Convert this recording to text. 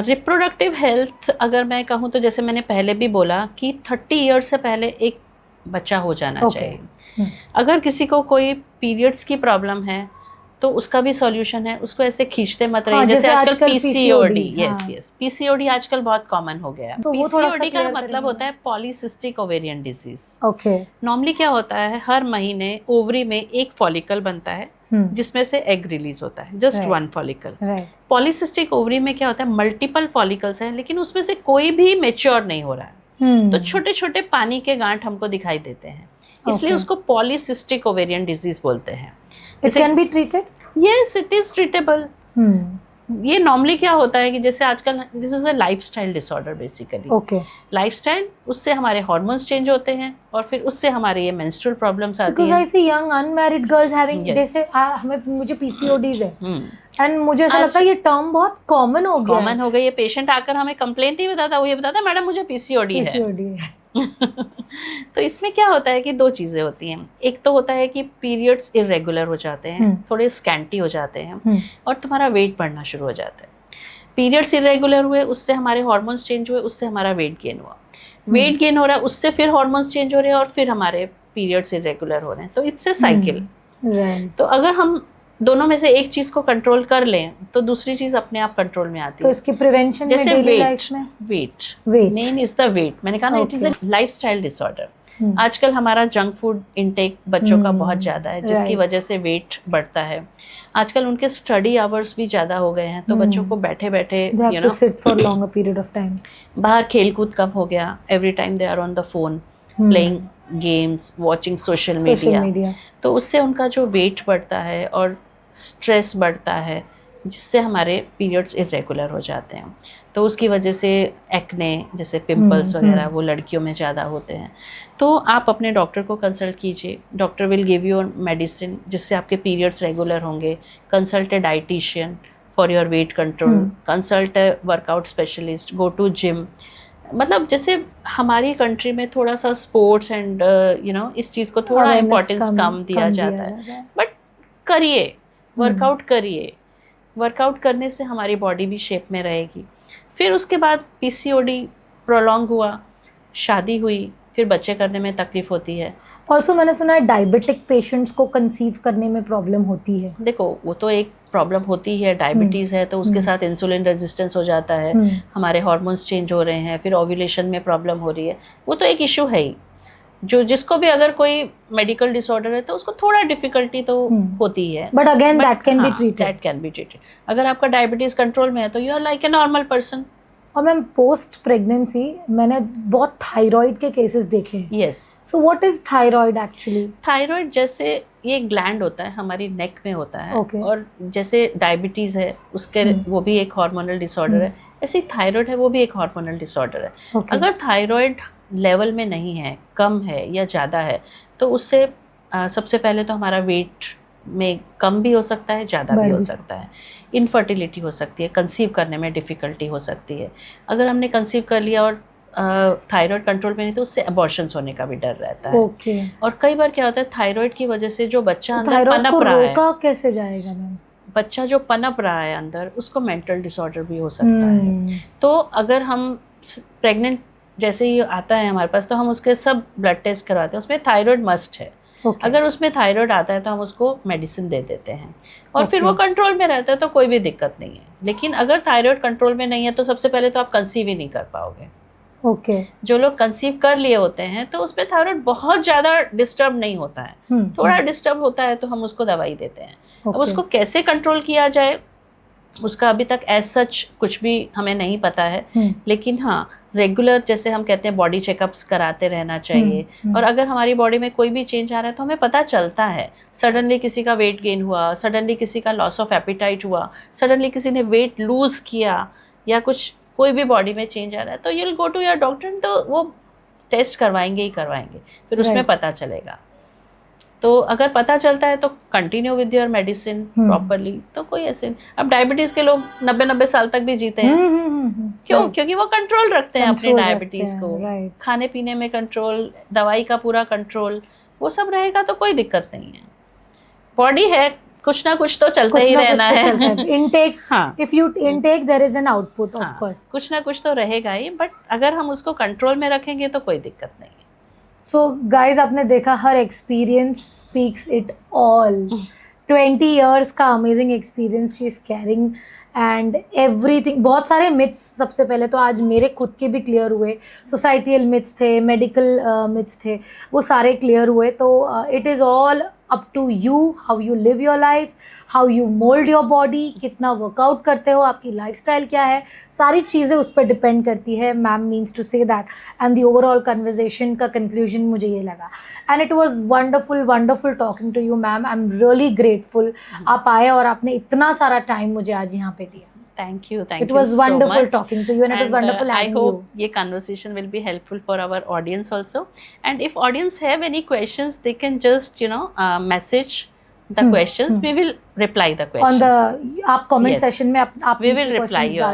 Reproductive health अगर मैं कहूँ तो जैसे मैंने पहले भी बोला कि 30 ईयर्स से पहले एक बच्चा हो जाना चाहिए। अगर किसी को कोई पीरियड्स की प्रॉब्लम है तो उसका भी सॉल्यूशन है, उसको ऐसे खींचते मत रहिए। जैसे आजकल पीसीओडी, यस पीसीओडी आजकल बहुत कॉमन हो गया है। तो पीसीओडी का मतलब होता है polycystic ovarian disease. Okay. Normally क्या होता है, हर महीने ओवरी में एक फॉलिकल बनता है जिसमें से एग रिलीज होता है, just one follicle. Polycystic ovary में क्या होता है, मल्टीपल फॉलिकल्स हैं लेकिन उसमें से कोई भी मेच्योर नहीं हो रहा है। तो छोटे छोटे पानी के गांठ हमको दिखाई देते हैं, इसलिए उसको पॉलीसिस्टिक ओवेरियन डिजीज बोलते हैं। It can be treated? Yes, it is treatable. ये नॉर्मली क्या होता है कि जैसे आजकल this is a lifestyle disorder basically. Okay. Lifestyle, उससे हमारे हार्मोन्स चेंज होते हैं और फिर उससे हमारे ये मेंस्ट्रुअल प्रॉब्लम्स आती हैं। Because I see young unmarried girls having they say हमें मुझे PCODs है एंड मुझे ऐसा लगता है ये टर्म बहुत कॉमन हो गया। कॉमन हो गई। ये पेशेंट आकर हमें कंप्लेंट नहीं बताता, वो ये बताता है मैडम मुझे पीसीओडी है। तो इसमें क्या होता है कि दो चीजें होती हैं। एक तो होता है कि पीरियड्स इरेगुलर हो जाते हैं, थोड़े स्कैंटी हो जाते हैं और तुम्हारा वेट बढ़ना शुरू हो जाता है। पीरियड्स इरेगुलर हुए, उससे हमारे हार्मोन्स चेंज हुए, उससे हमारा वेट गेन हुआ। वेट गेन हो रहा है, उससे फिर हार्मोन्स चेंज हो रहे हैं और फिर हमारे पीरियड्स इरेगुलर हो रहे हैं। तो इट्स ए साइकिल। राइट। तो अगर हम दोनों में से एक चीज को कंट्रोल कर लें तो दूसरी चीज अपने आप कंट्रोल में आती है। तो इसकी प्रिवेंशन जैसे में डेली लाइफ में weight main is the weight. मैंने कहा ना it is a lifestyle disorder. आजकल हमारा जंक फूड इनटेक बच्चों का बहुत ज्यादा है जिसकी वजह से वेट बढ़ता है। आजकल उनके स्टडी आवर्स भी ज्यादा हो गए हैं तो बच्चों को बैठे बैठे you know sit for longer period of time. बाहर खेलकूद कम हो गया, every time they are on the phone playing games, watching social media. तो उससे उनका जो वेट बढ़ता है और स्ट्रेस बढ़ता है जिससे हमारे पीरियड्स इरेगुलर हो जाते हैं। तो उसकी वजह से एक्ने जैसे पिंपल्स वगैरह वो लड़कियों में ज़्यादा होते हैं। तो आप अपने डॉक्टर को कंसल्ट कीजिए, doctor will give you medicine जिससे आपके पीरियड्स रेगुलर होंगे। Consult a dietitian for your weight control, consult a workout specialist, go to gym. मतलब जैसे हमारी कंट्री में थोड़ा सा स्पोर्ट्स एंड यू नो इस चीज़ को थोड़ा इम्पोर्टेंस कम दिया जाता है। बट करिए, वर्कआउट करिए। वर्कआउट करने से हमारी बॉडी भी शेप में रहेगी। फिर उसके बाद पीसीओडी प्रोलॉन्ग हुआ, शादी हुई, फिर बच्चे करने में तकलीफ होती है। ऑल्सो मैंने सुना है डायबिटिक पेशेंट्स को कंसीव करने में प्रॉब्लम होती है। देखो वो तो एक प्रॉब्लम होती है, डायबिटीज़ है तो उसके साथ इंसुलिन रेजिस्टेंस हो जाता है, हमारे हार्मोन्स चेंज हो रहे हैं, फिर ओव्यूलेशन में प्रॉब्लम हो रही है। वो तो एक इशू है ही। जो जिसको भी अगर कोई मेडिकल डिसऑर्डर है तो उसको थोड़ा डिफिकल्टी तो होती है, but again that can be treated. That can be treated. अगर आपका डायबिटीज कंट्रोल में है तो you are like a normal person. और मैम पोस्ट प्रेगनेंसी मैंने बहुत थायराइड के केसेस देखे हैं। Yes. So what is thyroid actually? Thyroid जैसे ये ग्लैंड होता है हमारी नेक में होता है। Okay. और जैसे डायबिटीज है उसके वो भी एक हार्मोनल डिसऑर्डर है, ऐसे थायराइड है वो भी एक हार्मोनल डिसऑर्डर है। Okay. अगर थायराइड लेवल में नहीं है, कम है या ज़्यादा है तो उससे सबसे पहले तो हमारा वेट में कम भी हो सकता है, ज़्यादा भी हो सकता है। इनफर्टिलिटी हो सकती है, कंसीव करने में डिफ़िकल्टी हो सकती है। अगर हमने कंसीव कर लिया और थायराइड कंट्रोल में नहीं तो उससे अबॉर्शंस होने का भी डर रहता है। Okay. और कई बार क्या होता है थायराइड की वजह से जो बच्चा अंदर पनप रहा है, रोका कैसे जाएगा मैम? बच्चा जो पनप रहा है अंदर उसको मेंटल डिसऑर्डर भी हो सकता है। तो अगर हम प्रेग्नेंट जैसे ही आता है हमारे पास तो हम उसके सब ब्लड टेस्ट करवाते हैं, उसमें थायराइड मस्ट है। Okay. अगर उसमें थायराइड आता है तो हम उसको मेडिसिन दे देते हैं और फिर वो कंट्रोल में रहता है तो कोई भी दिक्कत नहीं है। लेकिन अगर थायराइड कंट्रोल में नहीं है तो सबसे पहले तो आप कंसीव ही नहीं कर पाओगे। ओके। जो लोग कंसीव कर लिए होते हैं तो उसमें थायराइड बहुत ज़्यादा डिस्टर्ब नहीं होता है, थोड़ा डिस्टर्ब होता है तो हम उसको दवाई देते हैं। अब उसको कैसे कंट्रोल किया जाए उसका अभी तक एज सच कुछ भी हमें नहीं पता है। लेकिन हाँ, रेगुलर जैसे हम कहते हैं बॉडी चेकअप्स कराते रहना चाहिए। और अगर हमारी बॉडी में कोई भी चेंज आ रहा है तो हमें पता चलता है। सडनली किसी का वेट गेन हुआ, सडनली किसी का लॉस ऑफ एपिटाइट हुआ, सडनली किसी ने वेट लूज़ किया या कुछ कोई भी बॉडी में चेंज आ रहा है तो you will go to your doctor. तो वो टेस्ट करवाएंगे ही करवाएंगे, फिर उसमें पता चलेगा। तो अगर पता चलता है तो continue with your medicine properly. तो कोई ऐसे अब डायबिटीज के लोग 90-90 साल तक भी जीते हैं। क्यों? क्योंकि वो कंट्रोल रखते हैं अपनी डायबिटीज को। खाने पीने में कंट्रोल, दवाई का पूरा कंट्रोल, वो सब रहेगा तो कोई दिक्कत नहीं है। बॉडी है कुछ ना कुछ तो चलता ही रहना है। Intake, if you intake there is an output, of course कुछ ना कुछ तो रहेगा ही, बट अगर हम उसको कंट्रोल में रखेंगे तो कोई दिक्कत नहीं है। सो गाइज, आपने देखा, हर experience speaks it all. 20 years का amazing experience she is carrying and everything. बहुत सारे मिथ्स सबसे पहले तो आज मेरे खुद के भी क्लियर हुए, सोसाइटियल मिथ्स थे, मेडिकल मिथ्स थे, वो सारे क्लियर हुए। तो it is all up to you, how you live your life, how you mould your body, कितना वर्कआउट करते हो, आपकी लाइफस्टाइल क्या है, सारी चीज़ें उस पर डिपेंड करती है। Ma'am means to say that, and the overall conversation का कंक्लूजन मुझे ये लगा। And it was wonderful wonderful talking to you ma'am. I am really grateful आप आए और आपने इतना सारा टाइम मुझे आज यहाँ पे दिया। Thank you. It was wonderful talking to you, and it was wonderful having you. I hope ये conversation will be helpful for our audience also. And if audience have any questions, they can just message the questions. We will reply the questions. On the आप comment section में आप we will reply you.